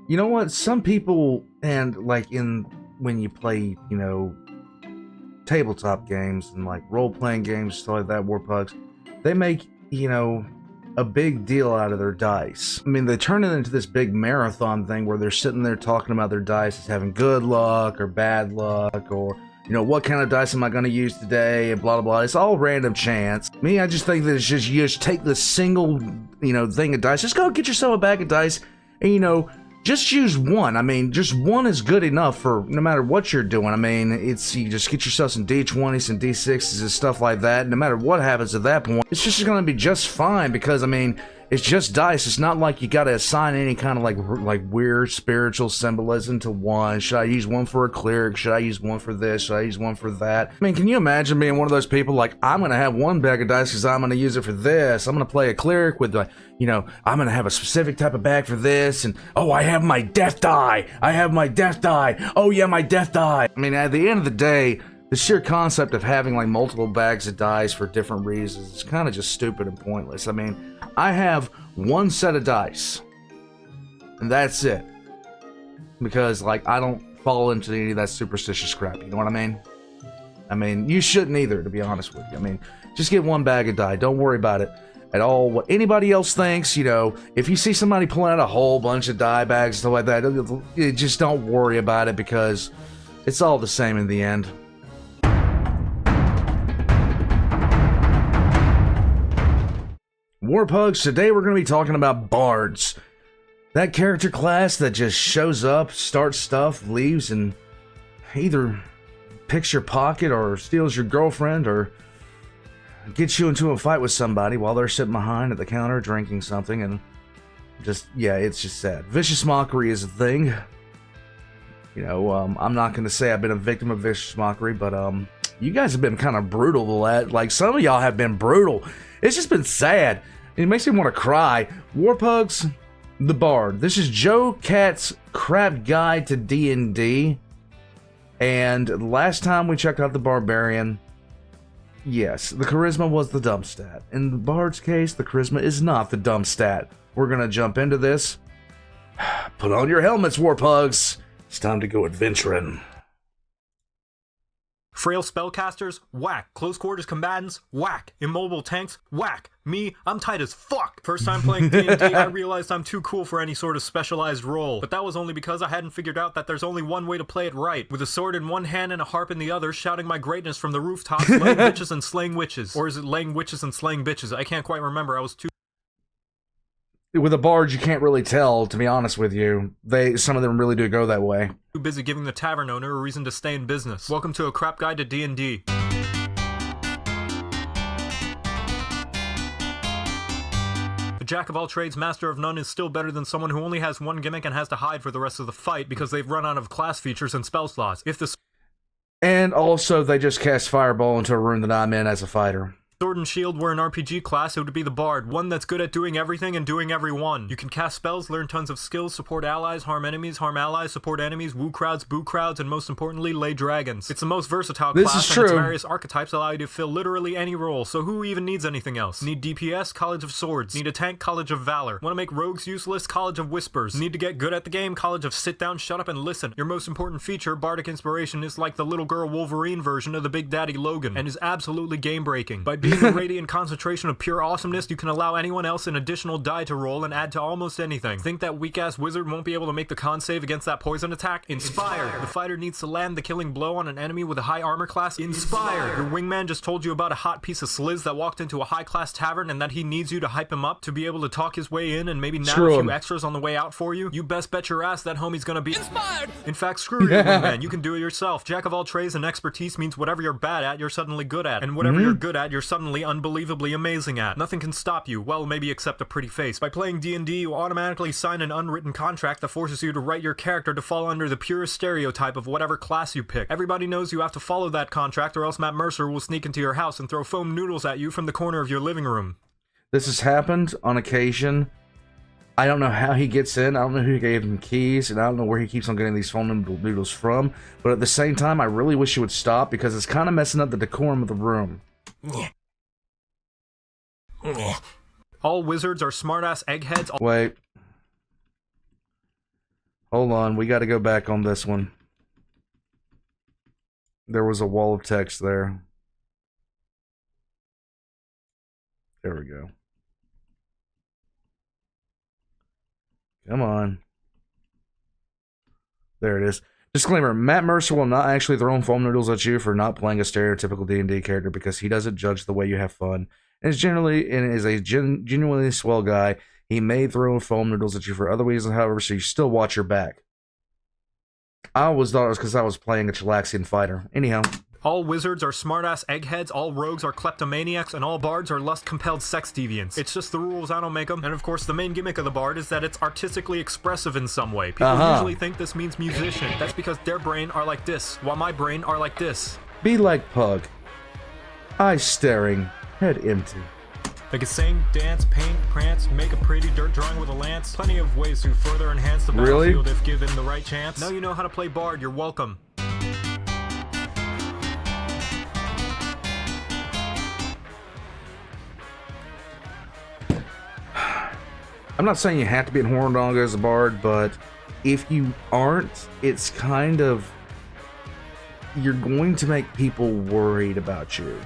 You know what? Some people, and like when you play, tabletop games and like role-playing games, stuff like that, Warpugs, they make, a big deal out of their dice. I mean, they turn it into this big marathon thing where they're sitting there talking about their dice as having good luck or bad luck, or what kind of dice am I going to use today, and blah, blah, blah. It's all random chance. Me, I just think that it's just, you just take this single, thing of dice. Just go get yourself a bag of dice and, just use one. I mean, just one is good enough for no matter what you're doing. I mean, you just get yourself some D20s, some D6s, and stuff like that. No matter what happens at that point, it's just going to be just fine because, I mean, it's just dice. It's not like you got to assign any kind of like weird spiritual symbolism to one. Should I use one for a cleric? Should I use one for this? Should I use one for that? I mean, can you imagine being one of those people like, I'm going to have one bag of dice because I'm going to use it for this. I'm going to play a cleric with I'm going to have a specific type of bag for this. And, oh, I have my death die. I have my death die. Oh, yeah, my death die. I mean, at the end of the day, the sheer concept of having like multiple bags of dice for different reasons is kind of just stupid and pointless. I mean, I have one set of dice, and that's it. Because, like, I don't fall into any of that superstitious crap, you know what I mean? I mean, you shouldn't either, to be honest with you. I mean, just get one bag of die. Don't worry about it at all. What anybody else thinks, if you see somebody pulling out a whole bunch of die bags, stuff like that, just don't worry about it because it's all the same in the end. Warpugs, today we're going to be talking about Bards. That character class that just shows up, starts stuff, leaves, and either picks your pocket or steals your girlfriend or gets you into a fight with somebody while they're sitting behind at the counter drinking something, and it's just sad. Vicious mockery is a thing. I'm not going to say I've been a victim of vicious mockery, but you guys have been kind of brutal. Like, some of y'all have been brutal. It's just been sad. It makes me want to cry. Warpugs, the Bard. This is JoCat's crap guide to D&D. And last time we checked out the Barbarian, yes, the charisma was the dumb stat. In the Bard's case, the charisma is not the dumb stat. We're going to jump into this. Put on your helmets, Warpugs. It's time to go adventuring. Frail spellcasters? Whack. Close quarters combatants? Whack. Immobile tanks? Whack. Me? I'm tight as fuck. First time playing D&D, I realized I'm too cool for any sort of specialized role. But that was only because I hadn't figured out that there's only one way to play it right. With a sword in one hand and a harp in the other, shouting my greatness from the rooftops, laying bitches and slaying witches. Or is it laying witches and slaying bitches? I can't quite remember. I was too... With a Bard, you can't really tell, to be honest with you. Some of them really do go that way. Too busy giving the tavern owner a reason to stay in business. Welcome to a crap guide to D&D. A jack of all trades, master of none is still better than someone who only has one gimmick and has to hide for the rest of the fight because they've run out of class features and spell slots. And also, they just cast Fireball into a room that I'm in as a fighter. Sword and Shield were an RPG class, it would be the Bard, one that's good at doing everything and doing everyone. You can cast spells, learn tons of skills, support allies, harm allies, support enemies, woo crowds, boo crowds, and most importantly, lay dragons. It's the most versatile class, and its various archetypes allow you to fill literally any role, so who even needs anything else? Need DPS? College of Swords. Need a tank? College of Valor. Want to make rogues useless? College of Whispers. Need to get good at the game? College of Sit Down, Shut Up, and Listen. Your most important feature, Bardic Inspiration, is like the little girl Wolverine version of the Big Daddy Logan, and is absolutely game-breaking. By being a radiant concentration of pure awesomeness, you can allow anyone else an additional die to roll and add to almost anything. Think that weak-ass wizard won't be able to make the con save against that poison attack? Inspire! The fighter needs to land the killing blow on an enemy with a high armor class? Inspire! Your wingman just told you about a hot piece of sliz that walked into a high-class tavern and that he needs you to hype him up to be able to talk his way in and maybe nab a few extras on the way out for you? You best bet your ass that homie's gonna be inspired! In fact, screw your wingman, you can do it yourself. Jack of all trades and expertise means whatever you're bad at, you're suddenly good at. And whatever you're good at, you're suddenly unbelievably amazing at. Nothing can stop you, well, maybe except a pretty face. By playing D&D, you automatically sign an unwritten contract that forces you to write your character to fall under the purest stereotype of whatever class you pick. Everybody knows you have to follow that contract or else Matt Mercer will sneak into your house and throw foam noodles at you from the corner of your living room. This has happened on occasion. I don't know how he gets in, I don't know who gave him keys, and I don't know where he keeps on getting these foam noodles from, but at the same time, I really wish he would stop because it's kind of messing up the decorum of the room. All wizards are smartass eggheads. Wait. Hold on, we got to go back on this one. There was a wall of text there. There we go. Come on. There it is. Disclaimer, Matt Mercer will not actually throw foam noodles at you for not playing a stereotypical D&D character because he doesn't judge the way you have fun. And is a genuinely swell guy. He may throw foam noodles at you for other reasons, however, so you still watch your back. I always thought it was because I was playing a Chilaxian fighter. Anyhow. All wizards are smartass eggheads, all rogues are kleptomaniacs, and all bards are lust-compelled sex deviants. It's just the rules, I don't make them. And of course, the main gimmick of the bard is that it's artistically expressive in some way. People usually think this means musician. That's because their brain are like this, while my brain are like this. Be like Pug. Eyes staring, head empty. They can sing, dance, paint, prance, make a pretty dirt drawing with a lance. Plenty of ways to further enhance the battlefield if given the right chance. Now you know how to play bard, you're welcome. I'm not saying you have to be in horn dog as a bard, but if you aren't, it's kind of, you're going to make people worried about you.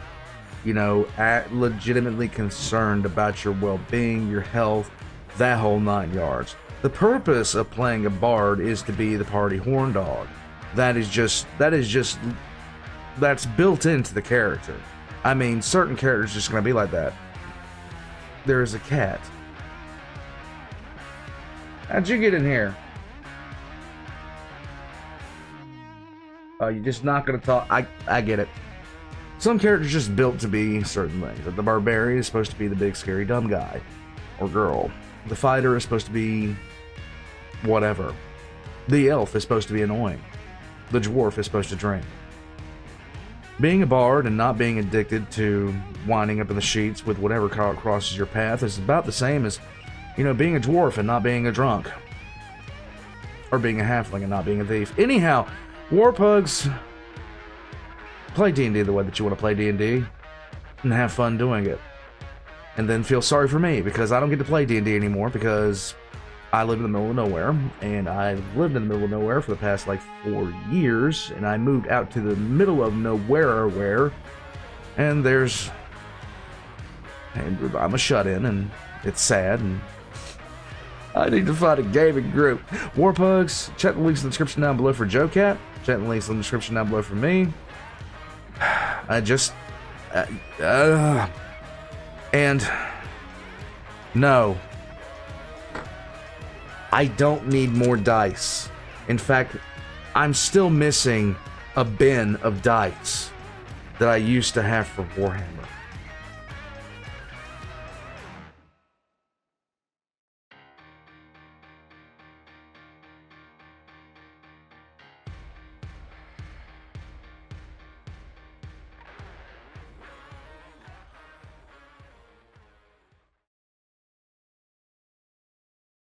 You know, legitimately concerned about your well-being, your health, that whole 9 yards. The purpose of playing a bard is to be the party horn dog. That's built into the character. I mean, certain characters are just going to be like that. There's a cat. How'd you get in here? Oh, you're just not gonna talk. I get it. Some characters are just built to be certain things. Like the barbarian is supposed to be the big scary dumb guy or girl. The fighter is supposed to be whatever. The elf is supposed to be annoying. The dwarf is supposed to drink. Being a bard and not being addicted to winding up in the sheets with whatever crosses your path is about the same as, you know, being a dwarf and not being a drunk. Or being a halfling and not being a thief. Anyhow, Warpugs, play D&D the way that you want to play D&D and have fun doing it. And then feel sorry for me because I don't get to play D&D anymore because I live in the middle of nowhere, and I've lived in the middle of nowhere for the past like 4 years, and I moved out to the middle of nowhere, and I'm a shut-in, and it's sad, and I need to find a gaming group. Warpugs, check the links in the description down below for JoCat. Check the links in the description down below for me. And no, I don't need more dice. In fact, I'm still missing a bin of dice that I used to have for Warhammer.